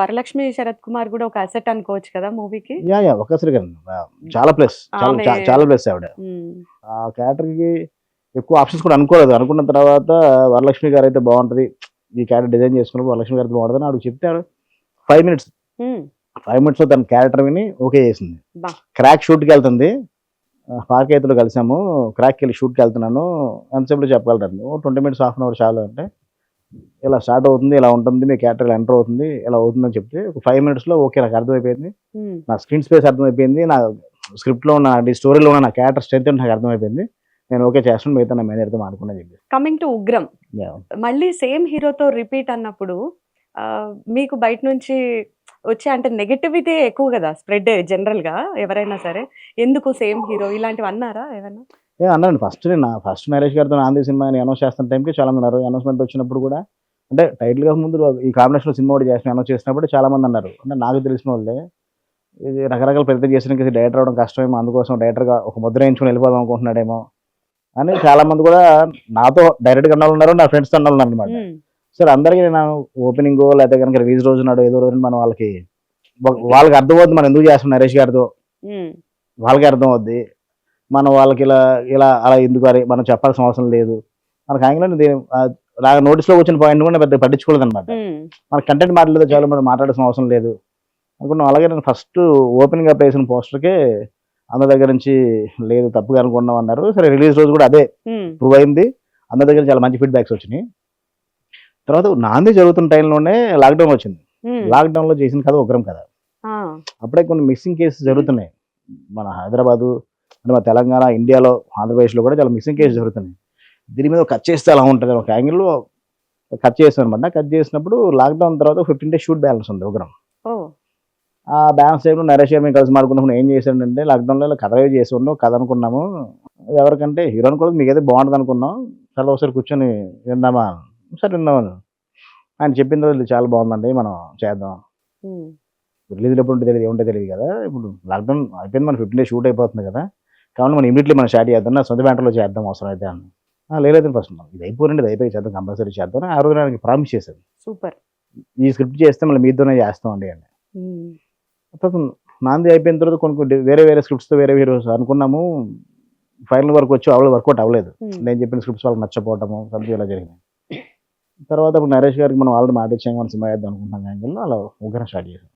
వరలక్ష్మి శరత్ కుమార్ కూడా ఒక అసెట్ అనుకోవచ్చు కదా మూవీకి. ఒకసారి కానీ చాలా ప్లస్, ఆమె చాలా ప్లస్ ఆవిడ. ఆ క్యారెక్టర్కి ఎక్కువ ఆప్షన్స్ కూడా అనుకోలేదు. అనుకున్న తర్వాత వరలక్ష్మి గారు అయితే బాగుంటుంది, ఈ క్యారెక్టర్ డిజైన్ చేసుకున్నప్పుడు వరలక్ష్మి గారు బాగుంటుంది ఆవిడ చెప్తాడు. 5 minutes 5 minutes తన క్యారెక్టర్ విని ఓకే చేసింది. క్రాక్ షూట్కి వెళ్తుంది, పార్కేతులు కలిసాము, క్రాక్కి వెళ్ళి షూట్కి వెళ్తున్నాను, ఎంతసేపు చెప్పగలరండి. 20 minutes, హాఫ్ అన్ అవర్ చాలు అంటే, ఇలా స్టార్ట్ అవుతుంది, ఇలా ఉంటుంది, మీ క్యారెక్టర్ ఇలా ఎంటర్ అవుతుంది, ఇలా అవుతుందని చెప్తే ఒక 5 minutesలో ఓకే నాకు అర్థమైపోయింది. నా స్క్రీన్ స్పేస్ అర్థమైపోయింది, నా స్క్రిప్ట్లో ఉన్న స్టోరీలో ఉన్న నా క్యారెక్టర్ స్ట్రెంత్ నాకు అర్థమైపోయింది, నేను ఓకే చేస్తాను, మిగతా నా మేనేజర్తో మాట్లాడుకున్నా చెప్పి. కమింగ్ టు ఉగ్రం, మళ్ళీ సేమ్ హీరోతో రిపీట్ అన్నప్పుడు మీకు బయట నుంచి వచ్చే అంటే నెగటివిటీ ఎక్కువ కదా స్ప్రెడ్ జనరల్ గా, ఎవరైనా సరే ఎందుకు సేమ్ హీరో ఇలాంటివి అన్నారా ఏమన్నా? అన్నాను. ఫస్ట్ నరేష్ గారితో నాంది సినిమా అనౌన్స్ చేస్తున్న టైంకి చాలా మంది అన్నారు. అనౌన్స్మెంట్ వచ్చినప్పుడు కూడా అంటే టైటిల్ గా ముందు ఈ కాంబినేషన్ సినిమా కూడా చేసిన అనౌన్స్ చేసినప్పుడు చాలా మంది అన్నారు. అంటే నాకు తెలిసిన వాళ్ళే, ఇది రకరకాల ప్రయత్నం చేసిన డైరెక్టర్ అవడం కష్టమేమో, అందుకోసం డైరెక్టర్గా ఒక ముద్ర వేయించుకొని వెళ్ళిపోదాం అనుకుంటున్నాడేమో అని చాలా మంది కూడా నాతో డైరెక్ట్గా అన్న వాళ్ళు ఉన్నారు, నా ఫ్రెండ్స్తో అన్న వాళ్ళు అనమాట. సరే అందరికీ నేను ఓపెనింగ్ లేకపోతే కనుక రిలీజ్ రోజు నాడు ఏదో రోజు మనం వాళ్ళకి అర్థమవుద్ది మనం ఎందుకు చేస్తాం నరేష్ గారితో, వాళ్ళకి అర్థం అవుద్ది. మనం వాళ్ళకి ఇలా ఇలా అలా ఎందుకు అని మనం చెప్పాల్సిన అవసరం లేదు. మనకు ఆయన నోటీస్లో వచ్చిన పాయింట్ కూడా పెద్ద పట్టించుకోలేదు అనమాట. మన కంటెంట్ మాట్లాడితే చాలా మనం మాట్లాడాల్సిన అవసరం లేదు అనుకున్నాం. అలాగే నేను ఫస్ట్ ఓపెనింగ్ అప్ వేసిన పోస్టర్కే అందరి దగ్గర నుంచి లేదు తప్పుగా అనుకున్నాం అన్నారు. సరే రిలీజ్ రోజు కూడా అదే ప్రూవ్ అయింది, అందరి దగ్గర చాలా మంచి ఫీడ్బ్యాక్స్ వచ్చినాయి. తర్వాత నాంది జరుగుతున్న టైంలోనే లాక్డౌన్ వచ్చింది. లాక్డౌన్ లో చేసిన కథ ఉగ్రం కథ. అప్పుడే కొన్ని మిస్సింగ్ కేసెస్ జరుగుతున్నాయి మన హైదరాబాదు అంటే మన తెలంగాణ, ఇండియాలో, ఆంధ్రప్రదేశ్లో కూడా చాలా మిస్సింగ్ కేసెస్ జరుగుతున్నాయి. దీని మీద కట్ చేస్తే అలా ఉంటుంది ఒక యాంగిల్లో కట్ చేస్తాను అనమాట. కట్ చేసినప్పుడు లాక్డౌన్ తర్వాత 15 days షూట్ బ్యాలెన్స్ ఉంది ఉగ్రం. ఆ బ్యాలెన్స్ టైంలో నరేష్ గారు మేము కలిసి మాట్లాడుకున్నప్పుడు ఏం చేశాడంటే, లాక్డౌన్లో కథ చేసి ఉన్నాం, కథ అనుకున్నాము, ఎవరికంటే హీరో అనుకోవడం మీకు అయితే బాగుంటుంది అనుకున్నాం, చాలా ఒకసారి కూర్చొని విందామా, సరే విన్నామని ఆయన చెప్పిన రోజు చాలా బాగుందండి, మనం చేద్దాం. రిలీజ్ ఎప్పుడు ఉంటే తెలియదు, ఏముంటే తెలియదు కదా, ఇప్పుడు లాక్డౌన్ అయిపోయింది, మన 15 days షూట్ అయిపోతుంది కదా, కాబట్టి మనం ఇమీడియట్లీ మనం స్టార్ట్ చేద్దాం, నా సొంత బ్యాంటర్లో చేద్దాం అవసరం అయితే అన్న. లేదు ఫస్ట్ ఇది అయిపోయింది, ఇది అయిపోయి చేద్దాం, కంపల్సరీ చేద్దాం. ఆ రోజు నాకు ప్రామిస్ చేశాను, సూపర్ ఈ స్క్రిప్ట్ చేస్తే మళ్ళీ మీతోనే చేస్తామండి అని. నాంది అయిపోయిన తర్వాత కొన్ని వేరే స్క్రిప్ట్స్తో వేరే హీరోస్ అనుకున్నాము, ఫైనల్ వరకు వచ్చి వర్కౌట్ అవ్వలేదు. నేను చెప్పిన స్క్రిప్ట్స్ వాళ్ళకి నచ్చపోవటము సంథింగ్ ఇలా జరిగింది. తర్వాత నరేష్ గారికి మనం ఆల్రెడీ మాట ఇచ్చాము, మనం సినిమా చేద్దాం అనుకుంటున్నాం యాంగిల్లో అలా ఉగ్రం స్టార్ట్ చేశాం.